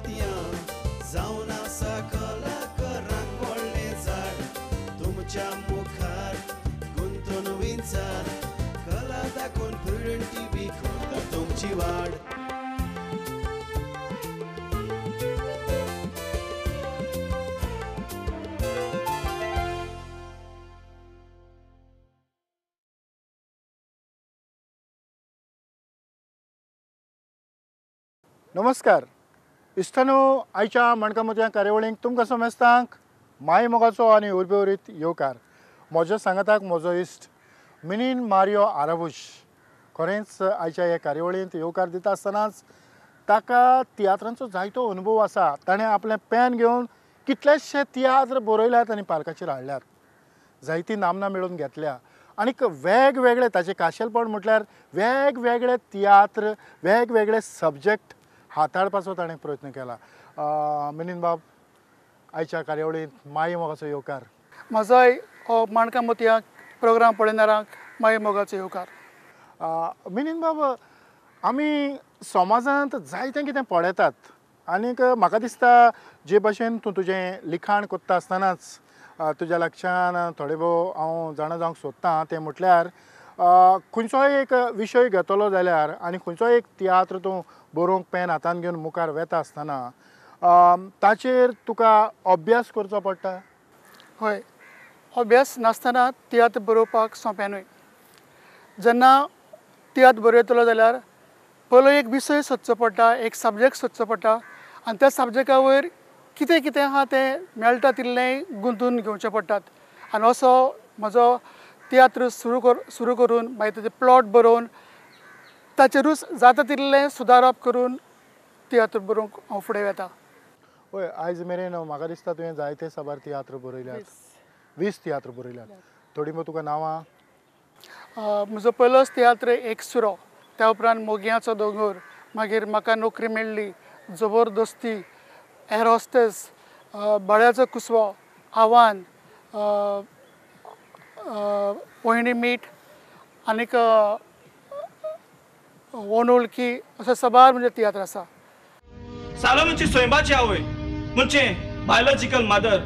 मोतयां जावन आसा कलाकारांक व्हडलें झाड तुमच्या मुखार गुंतून विंचार कला दाखोवन प्रुडंट टीव्ही करता तुमची वाड. नमस्कार. इश्तानो, आयच्या मणकामती कार्यावळींक तुमकां समेस्तांक माय मोगाचो आनी उर्बेवरीत येवकार. म्हज्या सांगाताक म्हजो इश्ट मिनीन मारियो आराबुश खरेंच आयच्या ह्या कार्यावळींत येवकार दिता आसतनाच ताका तियात्रांचो जायतो अनुभव आसा. ताणें आपलें पेन घेवन कितलेशे तियात्र बरयल्यात आनी पालकाचेर हाडल्यात. जायतीं नामनां मेळोवन घेतल्या आनीक वेगवेगळे ताचें खाशेलपण म्हटल्यार वेगवेगळे तियात्र वेगवेगळे सब्जेक्ट हाताळपाचो ताणें प्रयत्न केला. मिनीन बाब, आयच्या कार्यावळींत माय मोगाचो येवकार. म्हजोय हो माणका मोतया प्रोग्राम पळयणाऱ्यांक माय मोगाचो येवकार. मिनीन बाब, आमी समाजांत जायतें कितें पळयतात आनीक म्हाका दिसता जे भाशेन तूं तुजें लिखाण कोत्ता आसतनाच तुज्या लक्षान थोडे भोव हांव जाणा जावंक सोदतां तें म्हटल्यार खंयचोय एक विशय घेतलो जाल्यार आनी खंयचोय एक तियात्र तूं बरोवंक पेन हातान घेवन मुखार वेता आसतना ताचेर तुका अभ्यास करचो पडटा. हय, अभ्यास नासतना तियात्र बरोवपाक सोंपें न्हय. जेन्ना तियात्र बरयतलो जाल्यार पयलो एक विशय सोदचो पडटा, एक सब्जेक्ट सोदचो पडटा आनी त्या सब्जेक्टा वयर कितें कितें आहा तें मेळटा तितलें गुंतून घेवचें पडटात. आनी असो म्हजो तियात्र सुरू करून मागीर तेजे प्लॉट बरोवन ताचेरूच जाता तितलें सुदारप करून तियात्र बरोवंक हांव फुडें वेता. हय, आयज मेरेन म्हाका दिसता तुवें जायते साबार तियात्र बरयल्यात. 20 तियात्र बरयल्यात. थोडीं मग तुका नांवां? म्हजो पयलोच तियात्र एक सुरो, त्या उपरांत मोगयाचो दोंगर, मागीर म्हाका नोकरी मेळ्ळी, जबरदस्ती, एर हॉस्टेस, बळ्याचो कुसवो, आव्हान, पोयणी मीठ आनीक वनोळखी अशे साबार म्हणजे तियात्र आसा. सालोमीची सोयंबाची आवय म्हणजे बायोलॉजिकल मदर,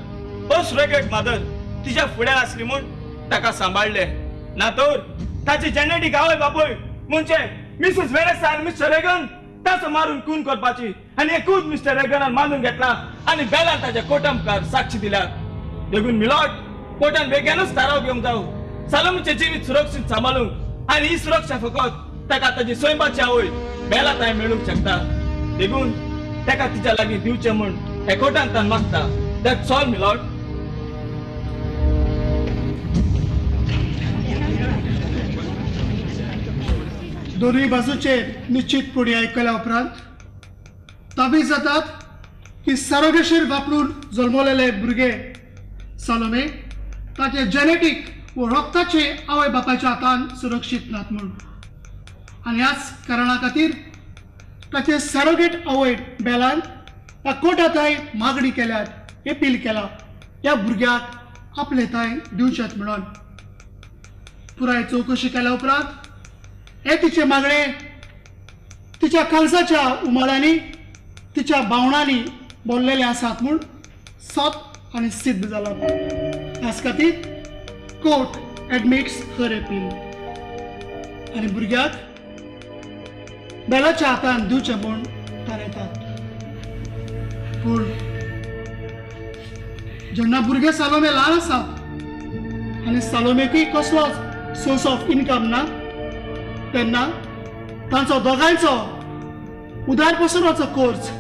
पोस्ट मदर तिच्या फुड्यान आसली म्हूण ताका सांबाळले. ना तर ताची जेनेटीक आवय बापूय म्हणजे मिसेस वेरेसा आनी मिस्टर रेगन ताचो मारून खून करपाची आनी एकूच मिस्टर रेगनान मानून घेतला आनी बेलान ताच्या कोर्टा मुखार साक्षी दिल्यात. देखून मिलॉट कोर्टान बेगीनूच थाराव घेवंक जावं सालोमीचें जिवीत सुरक्षीत सांबाळूंक आनी ही सुरक्षा फकत ताका ताची सोयंबाची आवय बेला ताय मेळूंक शकता. देखून ताका तिच्या लागीं दिवचें म्हूण हे कोर्टान तान मागता. दॅट्स ऑल मिलॉट. दोनूय बाजूचे निश्चितपणे आयकल्या उपरांत ताबीज जातात की सरोगेशीर वापरून जल्मलेले भुरगे सालोमे ताचे जेनेटीक व रक्ताचे आवय बापायच्या हातान सुरक्षीत नात म्हूण आनी ह्याच कारणा खातीर ताचे सरोगेट आवय बेलान ह्या कोर्टांतय मागणी केल्यात, अपील केला ह्या भुरग्याक आपले थंय दिवचेत म्हणून. पुराय चवकशी केल्या उपरांत हे तिचे मागणे तिच्या काळजाच्या उमाळ्यांनी तिच्या भावनांनी बोललेले आसात म्हूण सत आनी सिद्ध जाला. ह्याच खातीर कोर्ट एडमिट्स हर अपील आनी भुरग्याक बेलाच्या हातान दिवचें म्हूण थारायतात. पूण जेन्ना भुरगे सालोमे ल्हान आसात आनी सालोमेकूय कसलोच सोर्स ऑफ इन्कम ना तेन्ना तांचो दोगांयचो उदारपासनाचो कोर्स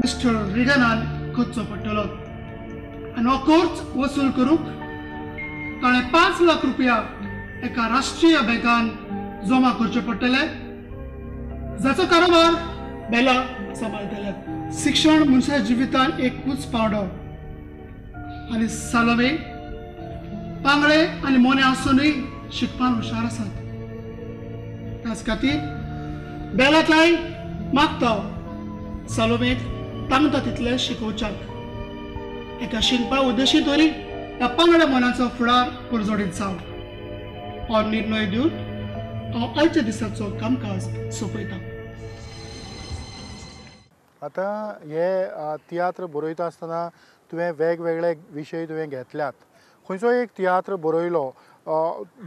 मिस्टर रिगनान करचो पडटलो आनी हो कोर्स वसूल करूंक ताणें 5 लाख रुपया एका राष्ट्रीय बँकान जमा करचे पडटले जाचो कारोबार बेला सांबाळटले. शिक्षण मनशाच्या जिवितान एकूच पावडो आनी सालोमे पांगळे आनी मोने आसूनय शिकपान हुशार आसात. त्याच खातीर बेलाकाय मागता सालोमेक तांगता तितले शिकोवच्याक एका शिकपा उद्देशी तरी ह्या पांगड्या मनाचो फुडार परजोडीत जावं हो निर्णय दिवन हांव आयच्या दिसाचो कामकाज सोंपयता. आतां हे तियात्र बरयता आसतना तुवें वेगवेगळे विशय तुवें घेतल्यात. खंयचो एक तियात्र बरयलो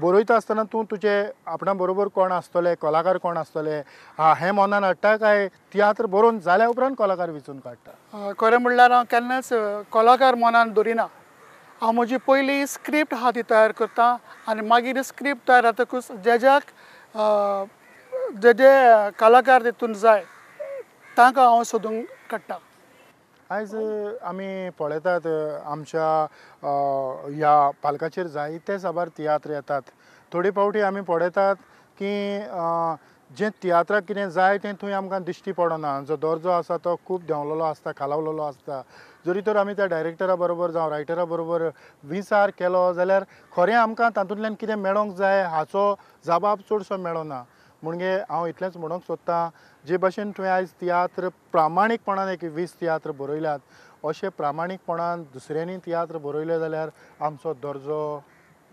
बरयता आसतना तूं तुजे आपणा बरोबर कोण आसतले, कलाकार कोण आसतले हें मनान हाडटा काय तियात्र बरोवन जाल्या उपरांत कलाकार वेंचून काडटा? खरें म्हणल्यार हांव केन्नाच कलाकार मनान दवरिना. हांव म्हजी पयली स्क्रिप्ट आहा ती तयार करता आनी मागीर स्क्रिप्ट तयार जातकूच जे जे कलाकार तितून जाय तांकां हांव सोदून काडटा. आयज आमी पळयतात आमच्या ह्या पालकाचेर जायते साबार तियात्र येतात. थोडे फावटी आमी पळयतात की जें तियात्राक कितें जाय तें थंय आमकां दिश्टी पडना. जो दर्जो आसा तो खूब देंवलेलो आसता, खालावलेलो आसता. जरी तर आमी त्या डायरेक्टरा बरोबर जावं रायटरा बरोबर विचार केलो जाल्यार खरें आमकां तातूंतल्यान कितें मेळोंक जाय हाचो जबाब चडसो मेळना. म्हणजे हांव इतलेंच म्हणूंक सोदतां जे भाशेन तुवें आयज तियात्र प्रामाणीकपणान एक 20 तियात्र बरयल्यात अशें प्रामाणीकपणान दुसऱ्यांनी तियात्र बरयले जाल्यार आमचो दर्जो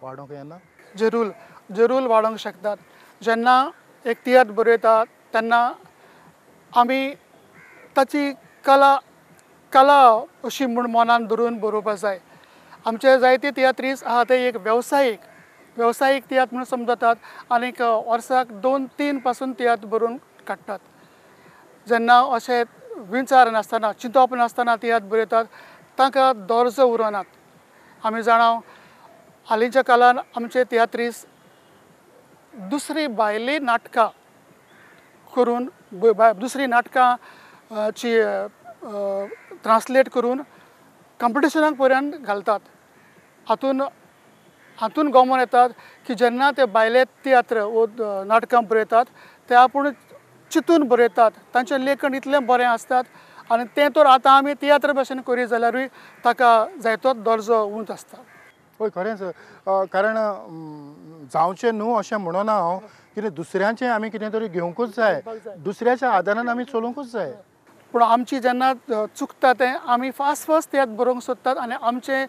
वाडोवंक येना? जरूर वाडोवंक शकतात. जेन्ना एक तियात्र बरयता तेन्ना आमी ताची कला अशी म्हूण मनान धरून बरोवपाक जाय. आमचे जायते तियात्रीस आहा ते एक वेवसायीक तियात्र म्हणून समजतात आनीक वर्साक 2-3 पासून तियात्र बरोवन काडटात. जेन्ना अशें विचार नासतना चिंतप नासतना तियात्र बरयतात तांकां दर्जो उरनात. आमी जाणां हालींच्या काळान आमचे तियात्रीस दुसरी भायली नाटकां करून दुसरी नाटकां ची ट्रान्सलेट करून कॉम्पिटिशनाक पर्यंत घालतात. हातून गमोन येतात की जेन्ना ते भायले तियात्र नाटकां बरयतात ते आपूण चिंतून बरयतात. तांचें लेखन इतलें बरें आसतात आनी तें तर आतां आमी तियात्र भाशेन करीत जाल्यारूय ताका जायतोच दर्जो उंच आसता. हय खरेंच. कारण जावचें न्हू अशें म्हणना हांव. कितें दुसऱ्यांचें आमी कितें तरी घेवंकूच जाय, दुसऱ्याच्या आदारान आमी चलूंकूच जाय. पूण आमची जेन्ना चुकता तें आमी फास्ट तियात्र बरोवंक सोदतात आनी आमचे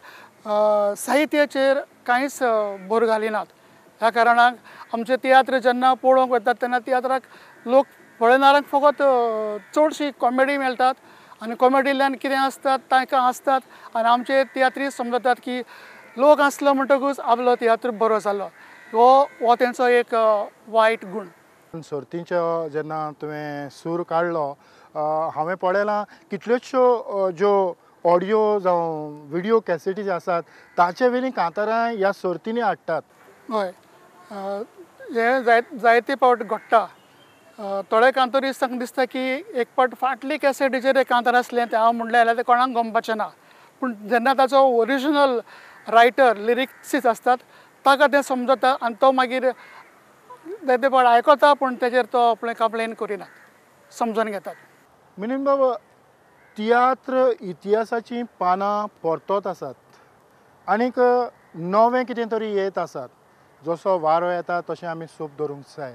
साहित्याचेर कांयच भर घालिनात. ह्या कारणाक आमचे तियात्र जेन्ना पळोवंक वतात तेन्ना तियात्राक लोक पळयणाऱ्यांक फकत चडशी कॉमेडी मेळटात आनी कॉमेडींतल्यान कितें आसतात तांकां आसतात आनी आमचे तियात्री समजतात की लोक आसलो म्हणटकूच आपलो तियात्र बरो जालो. हो तेंचो एक वायट गूण. सर्तींचो जेन्ना तुवें सूर काडलो हांवें पळयलां कितल्योश्यो ज्यो ऑडियो जावं विडियो कॅसेटी जे आसात ताचे वेली कांतारां ह्या सर्तींनी हाडटात. हय हे जायते फावट घडटा. थोडे कांतोरीस तांकां दिसता की एक फावट फाटली कॅसेटीचेर एक कांतार आसलें तें हांव म्हणलें जाल्यार तें कोणाक गमपाचें ना. पूण जेन्ना ताचो ओरिजिनल रायटर लिरिक्सीस आसतात ताका तें समजता आनी तो मागीर जायते फावट आयकता पूण तेजेर तो आपलें कंप्लेन करिना, समजून घेतात. मिनीन बाबा तियात्र इतिहासाचीं पानां परतत आसात आनीक नवें कितें तरी येत आसात. जसो वारो येता तशें आमी सूप धरूंक जाय.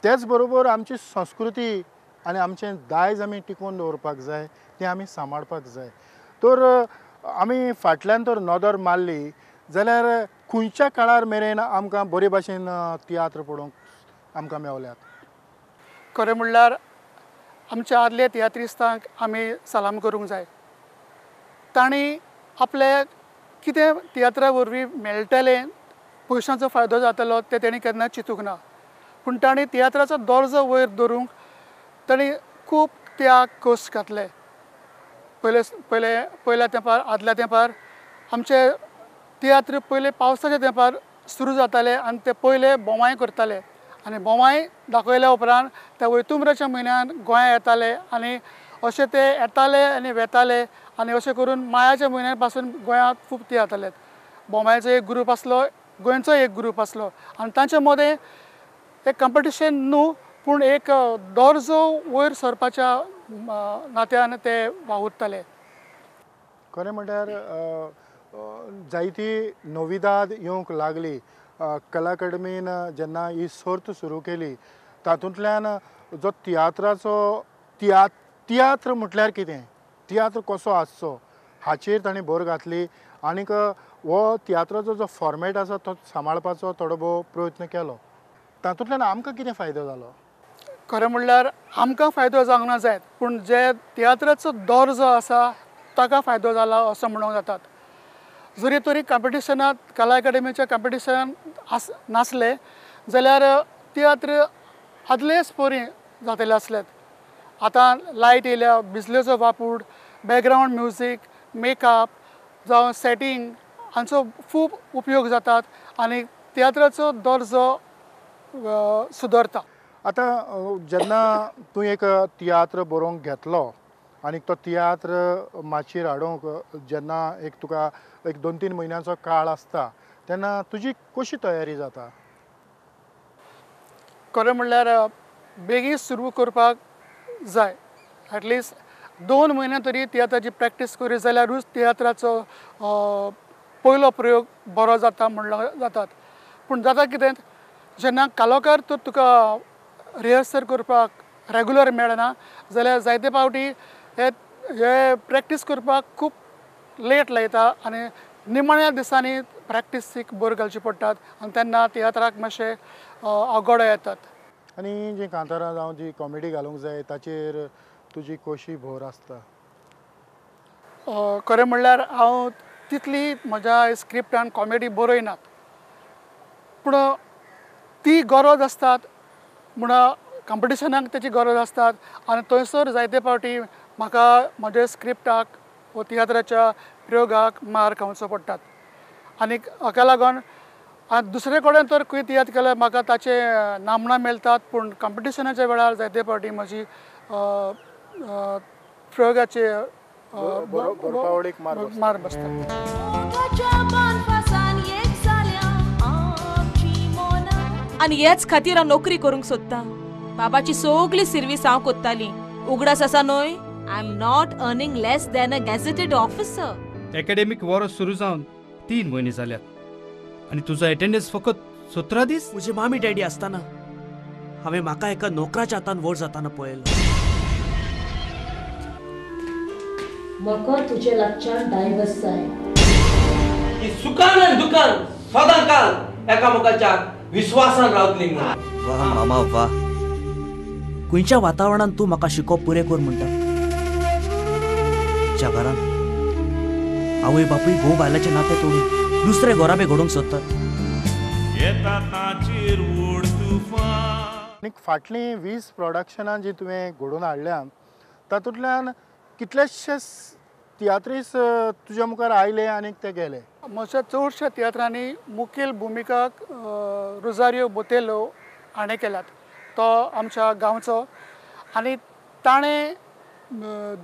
तेच बरोबर आमची संस्कृती आनी आमचें दायज आमी टिकोवन दवरपाक जाय, तें आमी सांबाळपाक जाय. तर आमी फाटल्यान तर नदर मारली जाल्यार खंयच्या काळार मेरेन आमकां बरे भाशेन तियात्र पळोवंक आमकां मेवल्यात? खरें म्हणल्यार आमच्या आदले तियात्रिस्तांक आमी सलाम करूंक जाय. तांणी आपले कितें तियात्रा वरवीं मेळटलें पयशांचो फायदो जातलो तें तेणी केन्ना चिंतूंक ना. पूण तांणी तियात्राचो दर्जो वयर धरूंक तांणी खूब त्याग कश्ट घातले. पयल्या तेंपार आदल्या तेंपार आमचे तियात्र पयले पावसाच्या तेंपार सुरू जाताले आनी ते पयले बोवाय करताले आनी बोवाय दाखयल्या उपरांत ते वैतुंबराच्या म्हयन्यान गोंया येताले आनी अशे ते येताले आनी वेताले आनी अशें करून मायाच्या म्हयन्या पासून गोंयांत खूब तियात्र जालेत. बोमायचो एक ग्रूप आसलो, गोंयचो एक ग्रूप आसलो आनी तांचे मदें एक कॉम्पिटिशन न्हू पूण एक दर्जो वयर सरपाच्या नात्यान ते वावुरताले. खरें म्हणल्यार जायती नविदाद येवंक लागली. कला अकादमीन जेन्ना ही सर्त सुरू केली तातूंतल्यान जो तियात्राचो तियात्र म्हटल्यार कितें, तियात्र कसो आसचो हाचेर ताणें भर घातली आनीक हो तियात्राचो जो फॉर्मेट आसा तो सांबाळपाचो थोडो भोव प्रयत्न केलो. तातूंतल्यान आमकां कितें फायदो जालो? खरें म्हणल्यार आमकां फायदो जावंक ना जायत पूण जे तियात्राचो दर जो आसा ताका फायदो जाला असो म्हणूंक जातात. जरी तरी कॉम्पिटिशनांत कला अकादेमीच्या कॉम्पिटिशनांत नासले जाल्यार तियात्र आदलेच परी जातले असलेत. आतां लायट येयल्या, बिजलेचो वापूड, बॅकग्रावंड म्युजीक, मेकअप जावं सेटींग हांचो खूब उपयोग जातात आनी तियात्राचो दर्जो सुदरता. आतां जेन्ना तूं एक तियात्र बरोवंक घेतलो आनी तो तियात्र माचयेर हाडूंक जेन्ना एक तुका एक 2-3 म्हयन्यांचो काळ आसता तेन्ना तुजी कशी तयारी जाता? खरें म्हणल्यार बेगीन सुरू करपाक जाय. एटलिस्ट 2 म्हयने तरी तियात्राची प्रॅक्टीस करी जाल्यारूच तियात्राचो पयलो प्रयोग बरो जाता म्हणलो जातात. पूण जाता कितें जेन्ना कालोखार तर तुका रिहर्सल करपाक रेगुलर मेळना जाल्यार जायते फावटी हे प्रॅक्टीस करपाक खूब लेट लायता आनी निमाण्या दिसांनी प्रॅक्टीसीक भर घालची पडटात आनी तेन्ना तियात्राक मातशे अवघड येतात. आनी जी कांतारां जावं जी कॉमेडी घालूंक जाय ताचेर तुजी कशी भर आसता? खरें म्हणल्यार हांव तितली म्हज्या स्क्रिप्टान कॉमेडी बरयनात पूण ती गरज आसतात म्हण कॉम्पिटिशनाक तेची गरज आसतात आनी थंयसर जायते फावटी म्हाका म्हज्या स्क्रिप्टाक व तियात्राच्या प्रयोगाक मार खावचो पडटात. आनी हाका लागून दुसरे कडेन तर खंय तियात्र केल्यार म्हाका ताचे नामणां मेळटात पूण कॉम्पिटिशनाच्या वेळार जायते फावटी म्हजी प्रयोगाचे बरोवपावडीक मार बसता. आनी हेच खातीर हांव नोकरी करूंक सोदतां. बाबाची सगळी सर्वीस हांव कोत्ताली. उगडास आसा न्हय. I am not earning less than a gazetted officer. Academic वर्स सुरू जावन 3 म्हयने जाल्यात आनी तुजो एटेंडन्स फकत 17 दीस. म्हजे मामी डॅडी आसतना हांवें म्हाका एका नोकराच्या हातान व्हड जाताना पळयलो. म्हाका तुजे लागच्यान डायवर्स जाय. ही सुखान आनी दुखान सदां काल एकामेकाच्या विश्वासान रावतली. वा मामा वा. खंयच्या वातावरणान तूं म्हाका शिकोवप पुरे कर म्हणटा. ज्या घरान आवय बापूय घोव बायलाचे नाते तोडून दुसरे घोराबे घडोवंक सोदतात. आनी फाटलीं 20 प्रोडक्शनां जी तुवें घडोवन हाडल्यात तातूंतल्यान कितलेशेच तियात्रीस तुज्या मुखार आयले आनी ते गेले. म्हज्या चडशा तियात्रांनी मुखेल भुमिका रोजारियो बोतेलो हाणें केल्यात. तो आमच्या गांवचो आनी ताणें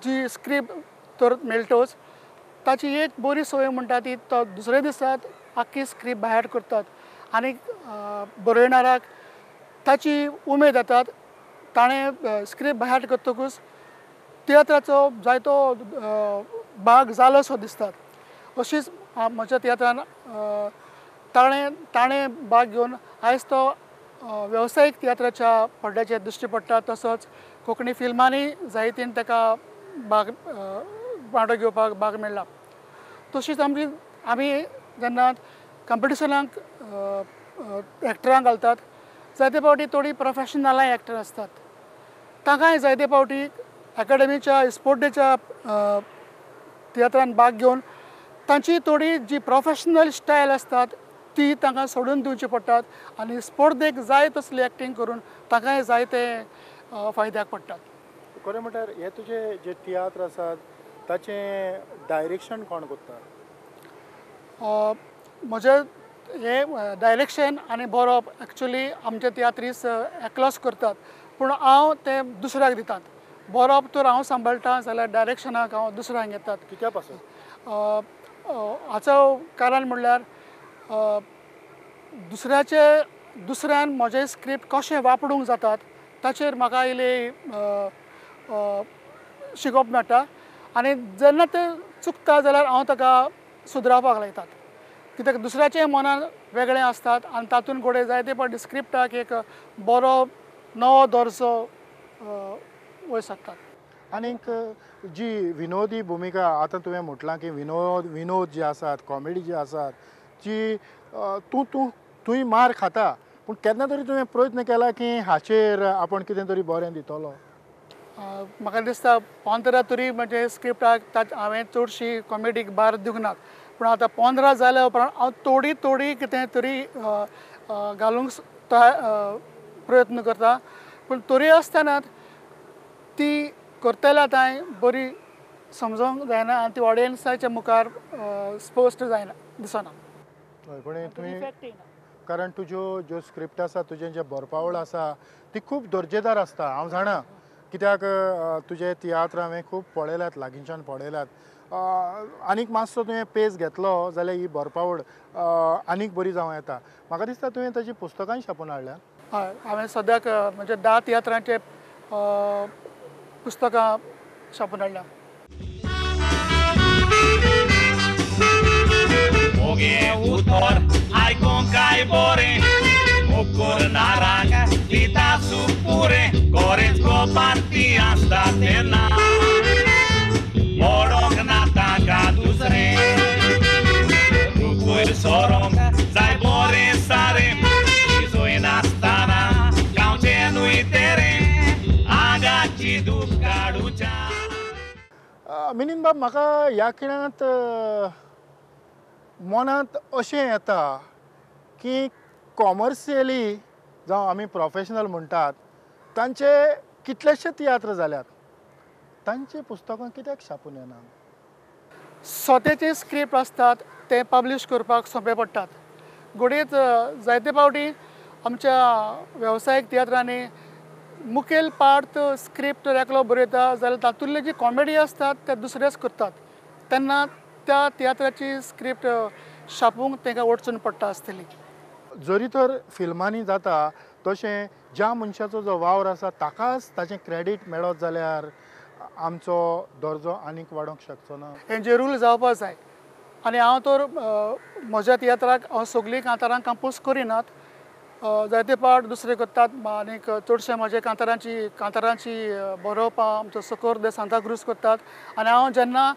जी स्क्रिप्ट तर मेळटोच ताची एक बरी संवय म्हणटा ती तो दुसऱ्या दिसाक आख्खी स्क्रिप्ट भायर करतात आनी बरयणाराक ताची उमेद येतात. ताणें स्क्रिप्ट भायर करतकूच तियात्राचो जायतो भाग जालो सो दिसतात. अशीच म्हज्या तियात्रान ताणें भाग घेवन आयज तो वेवसायीक तियात्राच्या पड्ड्याचेर दिश्टी पडटा. तसोच कोंकणी फिल्मांनी जायतीन ताका भाग वांटो घेवपाक भाग मेळ्ळा. तशीच आमी जेन्ना कॉम्पिटिशनाक एक्टरांक घालतात जायते फावटी थोडी प्रोफेशनलाय एक्टर आसतात. तांकांय जायते फावटी अकादेमीच्या स्पोर्ट डेच्या तियात्रान भाग घेवन तांची थोडी जी प्रोफेशनल स्टायल आसतात ती तांकां सोडून दिवची पडटात आनी स्पोर्ट डेक जाय तसली एक्टींग करून तांकांय जायते फायद्याक पडटात. खरें म्हणल्यार हे तुजे जे तियात्र आसात ताचें डायरेक्शन कोण करता? म्हजें हे डायरेक्शन आनी बरोवप एक्चुली आमचे तियात्रीस एकलोच करतात पूण हांव ते दुसऱ्याक दितात. बरोवप तर हांव सांबाळटां जाल्यार डायरेक्शनाक हांव दुसऱ्यांक घेतात. कित्या पासून? हाचो कारण म्हणल्यार दुसऱ्यान म्हजे स्क्रिप्ट कशें वापरूंक जातात ताचेर म्हाका इल्ली शिकप मेळटा आनी जेन्ना ते चुकता जाल्यार हांव ताका सुदरावपाक लायतात. कित्याक दुसऱ्याचें मनान वेगळें आसतात आनी तातूंत घोडे जायते फावटी स्क्रिप्टाक एक बरो नवो दर्जो वयर सरतात. आनीक जी विनोदी भुमिका आतां तुवें म्हटलां की विनोद जे आसात कॉमेडी जे आसात जी तूंय मार खाता पूण केन्ना तरी तुवें प्रयत्न केला की हाचेर आपण कितें तरी बरें दितलो? म्हाका दिसता 15 तरी म्हणजे स्क्रिप्टाक हांवें चडशी कॉमेडीक भार दिवंक ना, पूण आतां 15 जाल्या उपरांत हांव थोडी कितें तरी घालूंक प्रयत्न करता, पूण तरी आसतना ती करतल्या थंय बरी समजोंक जायना आनी ती ऑडियन्साच्या मुखार स्पोस्ट जायना दिसना. हय, पूण तुवें कारण ज्यो स्क्रिप्ट आसा तुजें जें बरपावळ आसा ती खूब दर्जेदार आसता. हांव जाणा, कित्याक तुजे तियात्र हांवें खूब पळयल्यात, लागींच्यान पळयल्यात. आनीक मातसो तुवें पेस घेतलो जाल्यार ही बरपावळ आनीक बरी जावं येता. म्हाका दिसता तुवें ताची पुस्तकांय छापून हाडल्यात. हय, हांवें सद्याक म्हणजे 10 तियात्रांचे पुस्तकां छापून हाडल्या. Ogień utwór, ajkon kaj bory, okor naranga, lita supure, korec kopanti astatena. Morong nataka dusre, rukuir sorong, zai bory sare, izoi nastana, kauncenui tere, agaci dukaducha. Minin बाब, म्हाका ह्या खिणांत मनांत अशें येता की कॉमर्शियली जावं आमी प्रोफेशनल म्हणटात तांचे कितलेशे तियात्र जाल्यात, तांची पुस्तकां कित्याक छापून येना? स्वताचे स्क्रिप्ट आसतात ते पब्लीश करपाक सोंपे पडटात. घडयेच जायते फावटी आमच्या वेवसायीक तियात्रांनी मुखेल पार्ट स्क्रिप्ट एकलो बरयता जाल्यार तातूंतली जी कॉमेडी आसतात ते दुसरेच करतात, तेन्ना त्या तियात्राची स्क्रिप्ट छापूंक तांकां वचून पडटा आसतली. जरी तर फिल्मांनी जाता तशें ज्या मनशाचो जो वावर आसा ताकाच ताचें क्रेडीट मेळत जाल्यार आमचो दर्जो आनीक वाडोवंक शकचो ना. हेंचे रूल जावपाक जाय. आनी हांव तर म्हज्या तियात्राक हांव सगळीं कांतारां कंपोज करिनात, जायते पार्ट दुसरे करतात. आनीक चडशे म्हजे कांतारांची बरोवपां आमचो सोकोर दे सांताक्रूज करतात. आनी हांव जेन्ना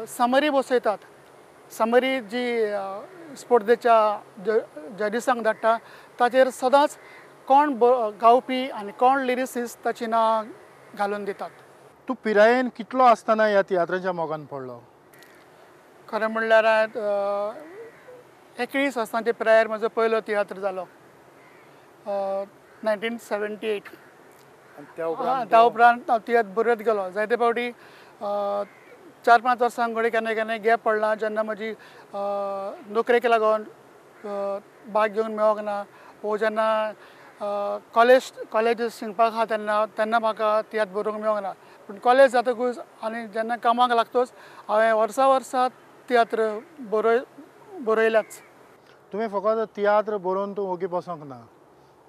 समरी बसयतात, समरी जी स्पर्धेच्या जजीसांक धाडटा, ताचेर सदांच कोण गावपी आनी कोण लिरिसिस्ट ताची नांव घालून दितात. तूं पिरायेन कितलो आसतना ह्या तियात्राच्या मोगान पडलो? खरें म्हणल्यार 21 वर्सांचे पिरायेर म्हजो पयलो तियात्र जालो 1978. त्या उपरांत हांव तियात्र बरयत गेलो. जायते फावटी 4-5 वर्सांक घडी केन्ना गॅप पडला, जेन्ना म्हजी नोकरेक लागून भाग घेवंक मेळोंक ना, वो जेन्ना कॉलेज शिकपाक आहा तेन्ना म्हाका तियात्र बरोवंक मेळोंक ना. पूण कॉलेज जातकूच आनी जेन्ना कामाक लागतोच हांवें वर्सा तियात्र बरयल्याच. तुवें फकत तियात्र बरोवन तूं ओगी बसोंक ना,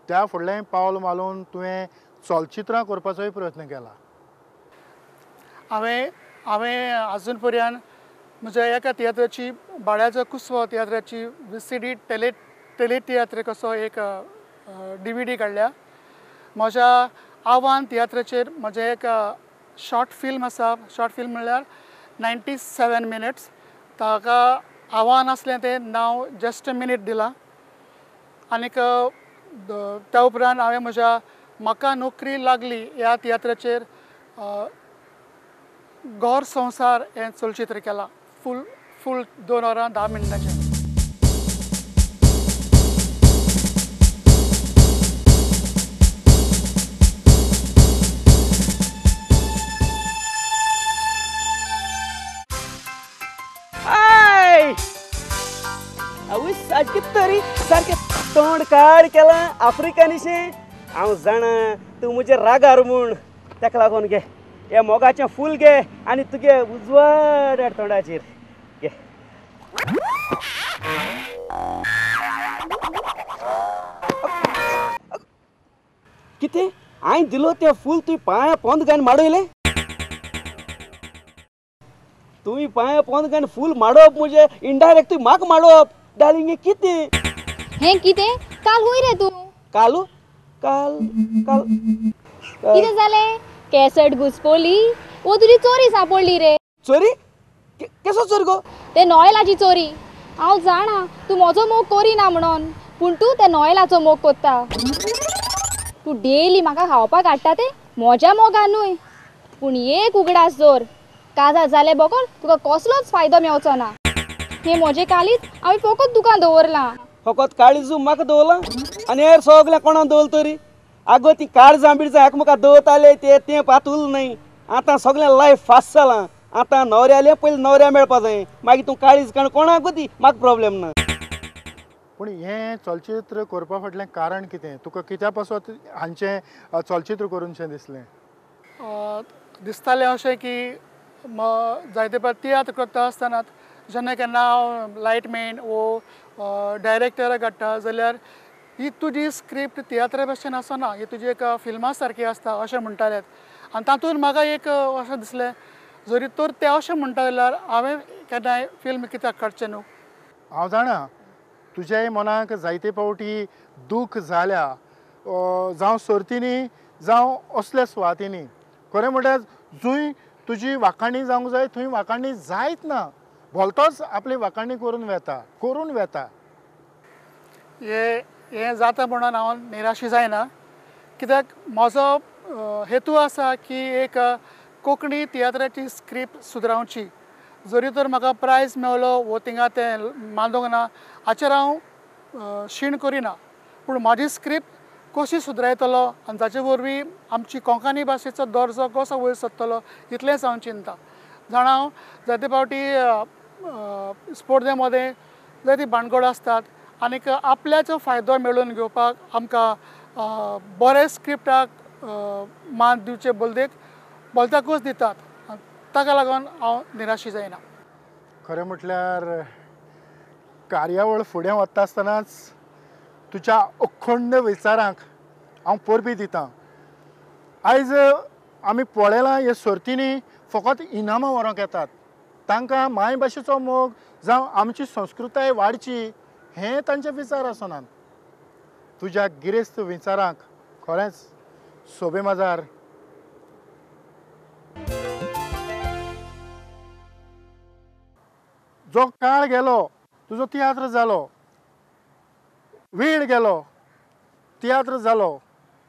त्या फुडलें पावल मारून तुवें चलचित्रां करपाचोय प्रयत्न केला. हांवें आजून पर्यंत म्हज्या एका तियात्राची बाळ्याचो कुसवो तियात्राची VCD टेली तियात्र कसो एक DVD काडल्या. म्हज्या आव्हान तियात्राचेर म्हजें एक शॉर्ट फिल्म आसा. शॉर्ट फिल्म म्हणल्यार 97 मिनिट्स. ताका आव्हान आसलें तें नांव जस्ट अ मिनीट दिलां. आनीक त्या उपरांत हांवें म्हज्या म्हाका नोकरी लागली ह्या तियात्राचेर गौर संसार हें चलचित्र केलां, फूल 2 वरां 10 मिनटाचें. आवय सारकें तरी सारकें तोंड काड केलां आफ्रिकानिशें. हांव जाणा तूं म्हजें रागार म्हूण, ताका लागून घे हे मोगाचें फूल घे आनी तुगे उजवाड तोंडाचेर घे. कितें हांवें दिलो तें फूल तुवें पांयां पोंद घालून माडयलें? तुवें पांयां पोंद घालून फूल माडप म्हणजे इनडायरेक्ट तुवें म्हाका माडप. डार्लिंग कितें हें कितें? काल हुंय रे तूं. कालू काल काल कितें जालें? कॅसेट घुसपोली वो तुजी चोरी सापडली रे. चोरी? केसो चोरी गो? ते नॉयलाची चोरी. हांव जाणा तूं म्हजो मोग करिना म्हणून, पूण तूं त्या नॉयलाचो मोग कोत्ता. तूं डेली म्हाका खावपाक हाडटा तें म्हज्या मोगानूय. पूण एक उगडास जोर काजार जाले बगोन तुका कसलोच फायदो मेवचो ना. हे म्हजे कालीच हांवें फकत दुकान दवरलां. फकत काळीजू म्हाका दवरलां आनी हेर सगळें कोणा दवरल तरी. आगो ती काळजां बिळजां एकामेका दवरताले ते पात उरलें न्हय. आतां सगळें लायफ फास्ट जालां. आतां न्हवऱ्याले पयलीं न्हवऱ्या मेळपा जाय, मागीर तूं काळीज काण कोणाक गो ती, म्हाका प्रॉब्लेम ना. पूण हें चलचित्र करपा फाटलें कारण कितें? तुका कित्या पासून हांचें चलचित्र करूनशें दिसलें? दिसतालें अशें की जायते फावट तियात्र करता आसतना जेन्ना केन्ना हांव लायटमॅन वो डायरेक्टराक हाडटा जाल्यार ही तुजी स्क्रिप्ट तियात्रा भशेन आसना, ही तुजी एक फिल्मा सारकी आसता अशें म्हणटाले. आनी तातूंत म्हाका एक अशें दिसलें जरी तर ते अशें म्हणटा जाल्यार हांवें केन्नाय फिल्म कित्याक काडचें न्हू. हांव जाणा तुज्याय मनाक जायते फावटी दूख जाल्या, जावं सर्तींनी जावं असल्या सुवातींनी. खरें म्हणल्यार जंय तुजी वाखाणी जावंक जाय थंय वाखाणी जायत ना, भलतोच आपली वाखाणी करून वेता. हें जाता म्हणून हांव निराशी जायना, कित्याक म्हजो हेतू आसा की एक कोंकणी तियात्राची स्क्रिप्ट सुदरावची. जरी तर म्हाका प्रायज मेळलो वो थिंगा तें मानूंक ना हाचेर हांव शीण करिना, पूण म्हाजी स्क्रिप्ट कशी सुदरायतलो आनी जाचे वरवीं आमची कोंकणी भाशेचो दर्जो कसो वयर सरतलो इतलेंच हांव चिंता. जाणा हांव जायते फावटी स्पोर्ट्स मदें जायती भानगड आसतात आनीक आपल्याचो फायदो मेळोवन घेवपाक आमकां बरे स्क्रिप्टाक मान दिवचे बोलत्याकूच दितात. ताका लागून हांव निराशी जायना. खरें म्हटल्यार कार्यावळ फुडें वता आसतनाच तुज्या अखंड विचारांक हांव परबी दितां. आयज आमी पळयलां हे सर्तींनी फकत इनामां व्हरोंक येतात. तांकां मायभाशेचो मोग जावं आमची संस्कृताय वाडची हें तांचे विचार आसनात. तुज्या गिरेस्त विचारांक खरेंच सोबे माजार. जो काळ गेलो तुजो तियात्र जालो, वेळ गेलो तियात्र जालो,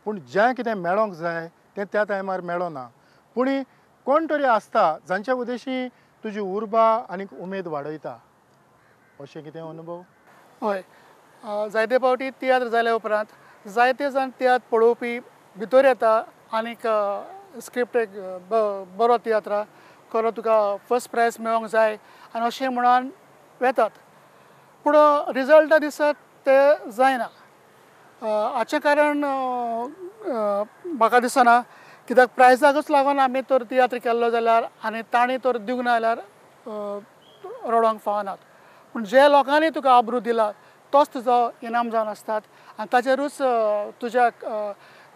पूण जें कितें मेळोंक जाय तें त्या टायमार मेळो ना. पूण कोण तरी आसता जांच्या उद्देशी तुजी उर्बा आनी उमेद वाडयता. अशें कितें अनुभव? हय, जायते फावटी तियात्र जाल्या उपरांत जायते जाण तियात्र पळोवपी भितर येता आनीक स्क्रिप्ट एक बरो तियात्र खरो तुका फर्स्ट प्रायज मेळोंक जाय आनी अशें म्हणून वेतात. पूण रिजल्टा दिसा ते जायना. हाचें कारण म्हाका दिसना, कित्याक प्रायजाकूच लागून आमी तर तियात्र केल्लो जाल्यार आनी तांणी तर दिवंक ना जाल्यार रडोंक फावनात. पूण जे लोकांनी तुका आब्रू दिला तोच तुजो इनाम जावन आसतात आनी ताचेरूच तुज्या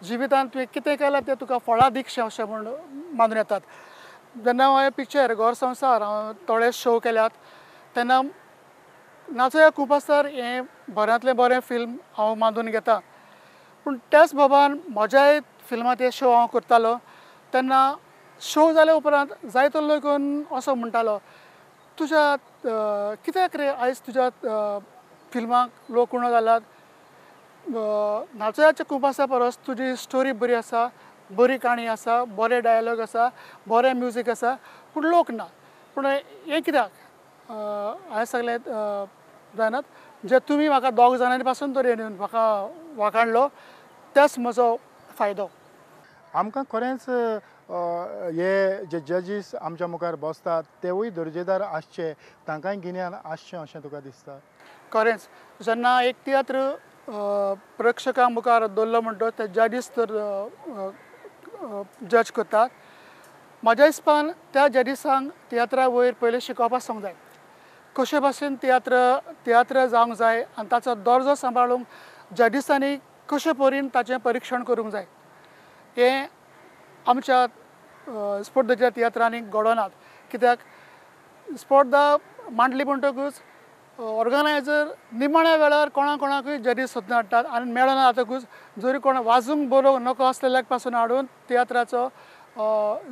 जिवितांत तुवें कितें केलां तें तुका फळां दिकशें अशें म्हूण मानून येतात. जेन्ना हांवें पिक्चर घोर संवसार हांव थोडे शो केल्यात तेन्ना नाचोया कुपासर हें बऱ्यांतलें बरें फिल्म हांव मानून घेता. पूण त्याच बाबान म्हज्याय फिल्मांत हे शो हांव करतालो तेन्ना शो जाल्या उपरांत जायतो लोकून असो म्हणटालो तुज्या कित्याक रे आयज तुज्या फिल्माक लोक उणो जाल्यात. नाचोयाच्या कुपासा परस तुजी स्टोरी बरी आसा, बरी काणी आसा, बरे डायलॉग आसा, बरें म्युजीक आसा, पूण लोक ना. पूण हें कित्याक हांवें सगळें जायनात. जे तुमी म्हाका दोग जाणांनी पासून तरी येवन म्हाका वाखाणलो तेच म्हजो फायदो. आमकां खरेंच हे जे जजीस आमच्या मुखार बसतात तेवूय दर्जेदार आसचे, तांकांय गिन्यान आसचें अशें तुका दिसता? खरेंच जेन्ना एक तियात्र प्रेक्षकां मुखार दवरलो म्हणटो ते जजीस तर जज करतात. म्हाज्या हिसपान त्या जजीसांक तियात्रा वयर पयलें शिकोवपाक सांगूंक जाय कशे भाशेन तियात्र जावंक जाय आनी ताचो दर्जो सांबाळूंक जजीसांनी कशे परीन ताचें परिक्षण करूंक जाय. हें आमच्या स्पर्धेच्या तियात्रांनी घडोनात. कित्याक स्पर्धा मांडली म्हणटकूच ऑर्गनायझर निमाण्या वेळार कोणाकूय जजीस सोदून हाडटात आनी मेळना जातकूच जरी कोण वाजूंक बरोवंक नको आसलेल्याक पासून हाडून तियात्राचो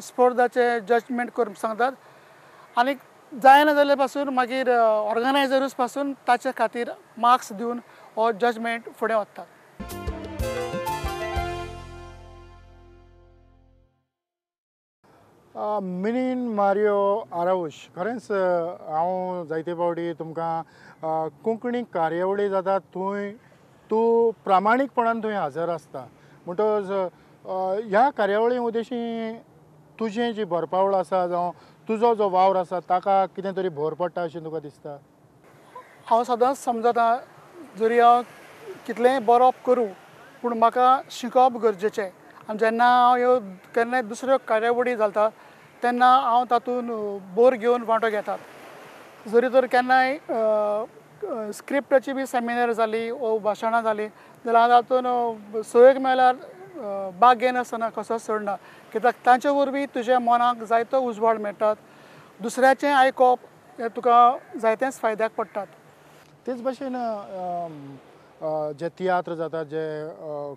स्पर्धाचे जजमेंट करूंक सांगतात आनी जायना जाल्या पासून मागीर ऑर्गनायझरूच पासून ताचे खातीर मार्क्स दिवन हो जजमेंट फुडें वता. मिनीन मारियो आरावूश खरेंच हांव जायते फावटी तुमकां कोंकणी कार्यावळी जातात थंय तूं प्रामाणीकपणान थंय हजर आसता म्हणटच ह्या कार्यावळी उद्देशी तुजें जी भरपावळ आसा जावं तुजो जो वावर आसा ताका कितें तरी भर पडटा अशें तुका दिसता? हांव सदांच समजता जरी हांव कितलेंय बरोवप करूं पूण म्हाका शिकप गरजेचें आनी जेन्ना हांव ह्यो केन्नाय दुसऱ्यो कार्यावळी घालता तेन्ना हांव तातूंत बोर घेवन वांटो घेतात. जरी तर केन्नाय स्क्रिप्टाची बी सेमिनार जाली वो भाशणां जालीं जाल्यार हांव तातूंत सयक मेळ्यार भाग घेनासतना कसो सोडना कित्याक तांचे वरवीं तुज्या मनाक जायतो उजवाड मेळटात. दुसऱ्याचें आयकप हें तुका जायतेच फायद्याक पडटात. तेच भशेन जे तियात्र जातात जे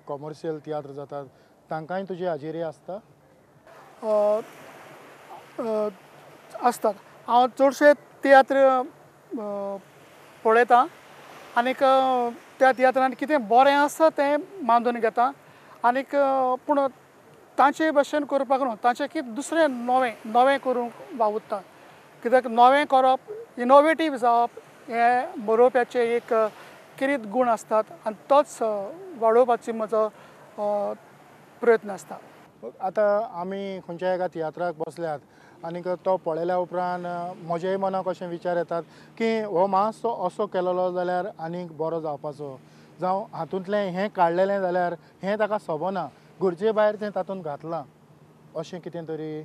कॉमर्शियल तियात्र जातात तांकांय तुजी हाजेरी आसता? आसतात. हांव चडशे तियात्र पळयतां आनीक त्या तियात्रांत कितें बरें आसा तें मांडून घेता आनीक पूण तांचे भशेन करपाक न्हू तांचें कितें दुसरें नवें करूंक वावुरता कित्याक नवें करप इनोवेटीव जावप हें बरोवप्याचें एक किरीत गूण आसतात आनी तोच वाडोवपाचो म्हजो प्रयत्न आसता. आतां आमी खंयच्या एका तियात्राक बसल्यात आनीक तो पळयल्या उपरांत म्हज्याय मनाक अशें विचार येतात की हो मातसो असो केलेलो जाल्यार आनीक बरो जावपाचो जावं हातूंतलें हें काडलेलें जाल्यार हें ताका सोबना गरजे भायर तें तातूंत घातलां अशें कितें तरी.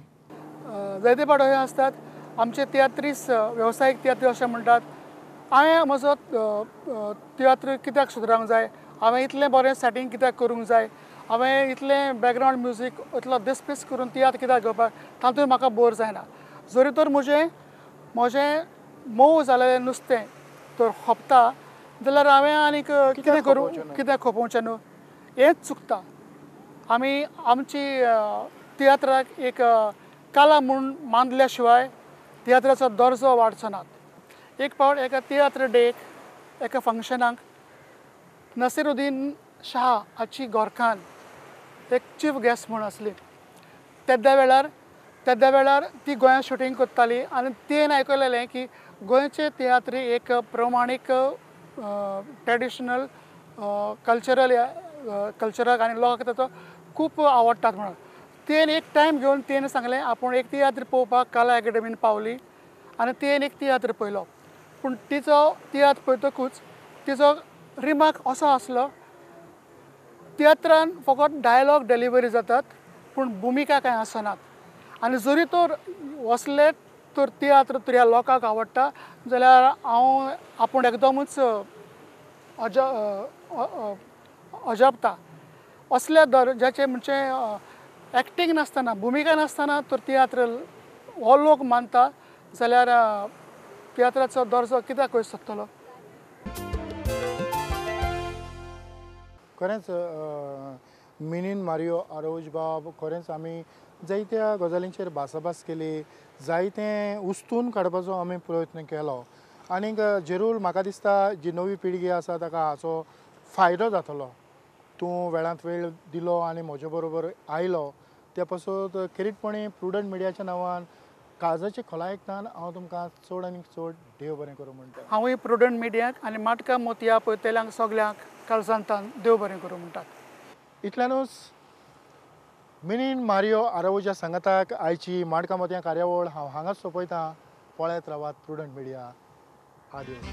जायते फावट अशें आसतात आमचे तियात्रीस वेवसायीक तियात्री अशें म्हणटात हांवें म्हजो तियात्र कित्याक सुदरांक जाय हांवें इतलें बरें सेटींग कित्याक करूंक जाय हांवें इतलें बॅकग्रावंड म्युजीक इतलो दिसपीस करून तियात्र कित्याक घेवपाक तातूंत म्हाका बोर जायना. जरी तर म्हजें मोव जालेलें नुस्तें तर खोपता जाल्यार हांवें आनीक कितें करूं कित्याक खोपोवचें न्हू हेंच चुकता. आमी आमची तियात्राक एक कला म्हूण मानल्या शिवाय तियात्राचो दर्जो वाडचो नात. एक फावट एका तियात्र डेक एका फंक्शनाक नसिरुद्दीन शाह हाची गोरखान एक चीफ गेस्ट म्हूण आसली. तेद्या वेळार ती गोंयांत शुटींग करताली आनी तियेन आयकलेलें की गोंयचे तियात्री एक प्रमाणीक ट्रेडिशनल कल्चराक आनी लोकांक ताचो खूब आवडटात म्हणून तियेन एक टायम घेवन तियेन सांगलें आपूण एक तियात्र पळोवपाक कला अकॅडमीन पावली आनी तियेन एक तियात्र पळयलो पूण तिचो तियात्र पळयतकूच तिचो रिमार्क असो आसलो तियात्रान फकत डायलॉग डेलिव्हरी जातात पूण भुमिका कांय आसनात आनी जरी तर वसले तर तियात्र तर ह्या लोकांक आवडटा जाल्यार हांव आपूण एकदमूच अजापता असल्या दर्जाचें म्हणजे एक्टींग नासतना भुमिका नासतना तर तियात्र हो लोक मानता जाल्यार तियात्राचो दर्जो कित्याक वयर सकतलो. खरेंच मिनीन मारियो आरावूज बाब खरेंच आमी जायत्या गजालींचेर भासाभास केली जायतें उस्तून काडपाचो आमी प्रयत्न केलो आनीक जरूर म्हाका दिसता जी नवी पिळगी आसा ताका हाचो फायदो जातलो. तूं वेळांत वेळ दिलो आनी म्हजे बरोबर आयलो त्या पासून खेरीतपणी प्रुडंट मिडियाच्या नांवान काळजाचे खोलायेंतल्यान हांव तुमकां चड आनी चड देव बरें करूं म्हणटा. हांवूय प्रुडंट मिडियाक आनी माटका मोतया पळयतल्यांक सगल्यांक काळजांतल्यान देव बरें करूं म्हणटात. इतल्यानूच मिनीन मारियो आरावूजा सांगाताक आयची माटका मोतया कार्यावळ हांव हांगाच सोंपयतां. पळयत रावात प्रुडंट मिडिया. आदिवास.